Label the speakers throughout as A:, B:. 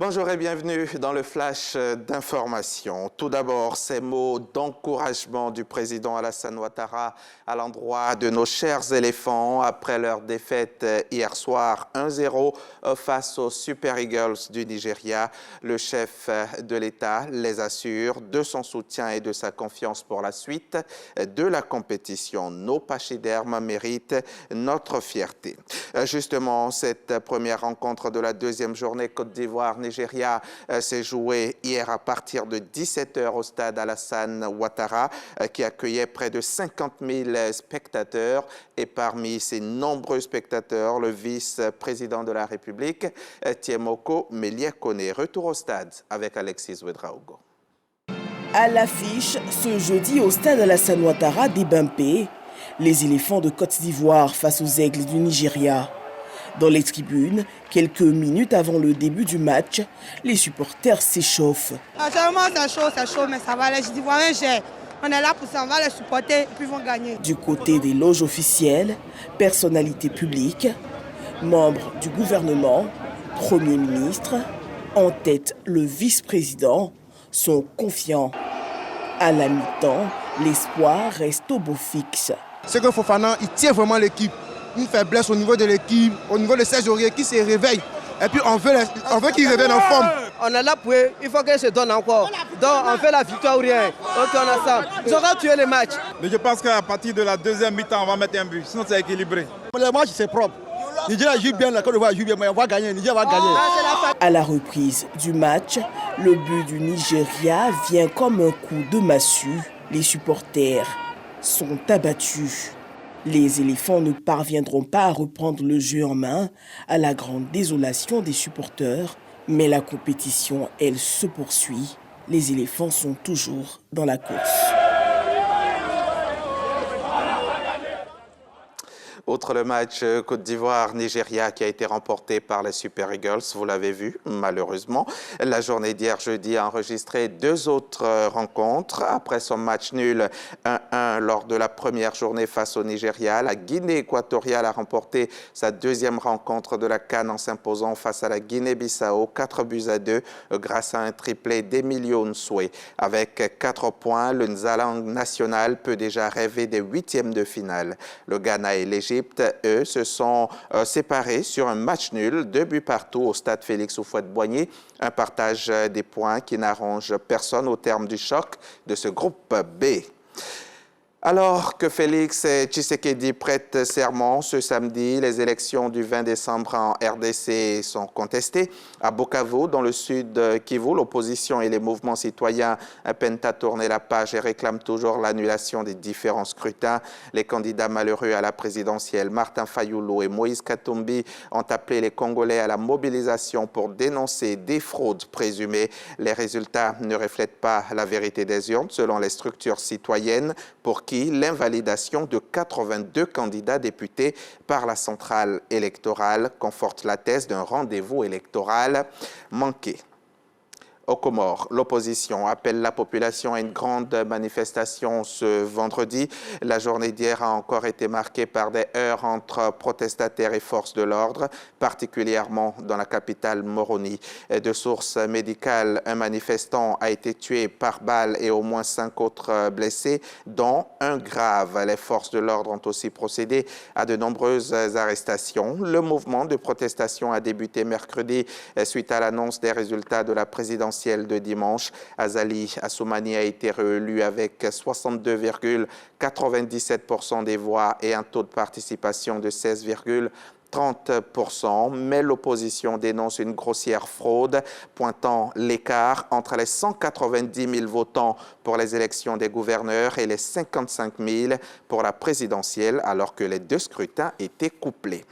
A: Bonjour et bienvenue dans le flash d'information. Tout d'abord, ces mots d'encouragement du président Alassane Ouattara à l'endroit de nos chers éléphants après leur défaite hier soir 1-0 face aux Super Eagles du Nigeria. Le chef de l'État les assure de son soutien et de sa confiance pour la suite de la compétition. Nos pachydermes méritent notre fierté. Justement, cette première rencontre de la deuxième journée Côte d'Ivoire-Nigeria s'est jouée hier à partir de 17 h au stade Alassane Ouattara qui accueillait près de 50 000 spectateurs. Et parmi ces nombreux spectateurs, le vice-président de la République, Tiemoko Melia-Kone. Retour au stade avec Alexis Ouedraogo.
B: À l'affiche, ce jeudi au stade Alassane Ouattara d'Ibampé, les éléphants de Côte d'Ivoire face aux aigles du Nigeria. Dans les tribunes, quelques minutes avant le début du match, les supporters s'échauffent.
C: Actuellement, c'est chaud, mais ça va. Les Ivoiriens, on est là pour ça, on va les supporter et puis ils vont gagner.
B: Du côté des loges officielles, personnalités publiques, membres du gouvernement, Premier ministre, en tête le vice-président, sont confiants. À la mi-temps, l'espoir reste au beau fixe.
D: C'est que Fofana, il tient vraiment l'équipe. Une faiblesse au niveau de l'équipe, au niveau de Serge Aurier qui se réveille. Et puis on veut qu'il revienne en forme.
E: On est là pour eux, il faut qu'elle se donne encore. Donc on fait la victoire ou rien. Ok, on a ça. Ils auront tué le match.
F: Mais je pense qu'à partir de la deuxième mi-temps, on va mettre un but. Sinon c'est équilibré.
G: Le match c'est propre. Nigeria joue bien, la Côte d'Ivoire joue bien, mais on va gagner. Nigeria va gagner.
B: À la reprise du match, le but du Nigeria vient comme un coup de massue. Les supporters sont abattus. Les éléphants ne parviendront pas à reprendre le jeu en main, à la grande désolation des supporters. Mais la compétition, elle, se poursuit. Les éléphants sont toujours dans la course.
A: Outre le match Côte d'Ivoire-Nigeria qui a été remporté par les Super Eagles, vous l'avez vu, malheureusement. La journée d'hier jeudi a enregistré deux autres rencontres. Après son match nul 1-1 lors de la première journée face au Nigeria, la Guinée équatoriale a remporté sa deuxième rencontre de la CAN en s'imposant face à la Guinée-Bissau 4-2 grâce à un triplé d'Emilio Nsoué. Avec 4 points, le Nzalang national peut déjà rêver des huitièmes de finale. Le Ghana et l'Égypte, eux, se sont séparés sur un match nul, 2 buts partout au stade Félix Houphouët-Boigny. Un partage des points qui n'arrange personne au terme du choc de ce groupe B. Alors que Félix Tshisekedi prête serment ce samedi, les élections du 20 décembre en RDC sont contestées. À Bukavu, dans le sud Kivu, l'opposition et les mouvements citoyens peinent à tourner la page et réclament toujours l'annulation des différents scrutins. Les candidats malheureux à la présidentielle, Martin Fayulu et Moïse Katumbi, ont appelé les Congolais à la mobilisation pour dénoncer des fraudes présumées. Les résultats ne reflètent pas la vérité des urnes, selon les structures citoyennes, pour qui l'invalidation de 82 candidats députés par la centrale électorale conforte la thèse d'un rendez-vous électoral manqué. Aux Comores, l'opposition appelle la population à une grande manifestation ce vendredi. La journée d'hier a encore été marquée par des heurts entre protestataires et forces de l'ordre, particulièrement dans la capitale Moroni. De sources médicales, un manifestant a été tué par balle et au moins 5 autres blessés, dont un grave. Les forces de l'ordre ont aussi procédé à de nombreuses arrestations. Le mouvement de protestation a débuté mercredi suite à l'annonce des résultats de la présidentielle de dimanche. Azali Assoumani a été réélu avec 62,97% des voix et un taux de participation de 16,30%, mais l'opposition dénonce une grossière fraude, pointant l'écart entre les 190 000 votants pour les élections des gouverneurs et les 55 000 pour la présidentielle, alors que les deux scrutins étaient couplés.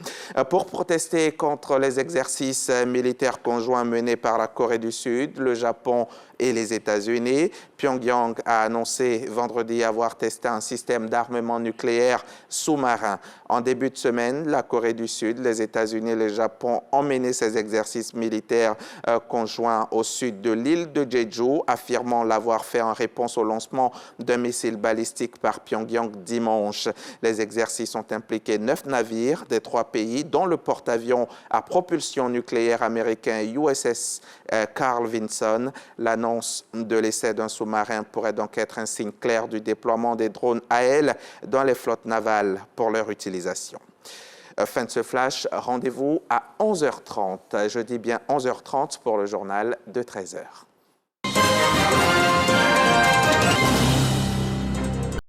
A: Pour protester contre les exercices militaires conjoints menés par la Corée du Sud, le Japon et les États-Unis. Pyongyang a annoncé vendredi avoir testé un système d'armement nucléaire sous-marin. En début de semaine, la Corée du Sud, les États-Unis et le Japon ont mené ces exercices militaires conjoints au sud de l'île de Jeju, affirmant l'avoir fait en réponse au lancement d'un missile balistique par Pyongyang dimanche. Les exercices ont impliqué 9 navires des 3 pays, dont le porte-avions à propulsion nucléaire américain USS Carl Vinson. L'annonce de l'essai d'un sous-marin pourrait donc être un signe clair du déploiement des drones AL dans les flottes navales pour leur utilisation. Fin de ce flash, rendez-vous à 11h30. Je dis bien 11h30 pour le journal de 13h.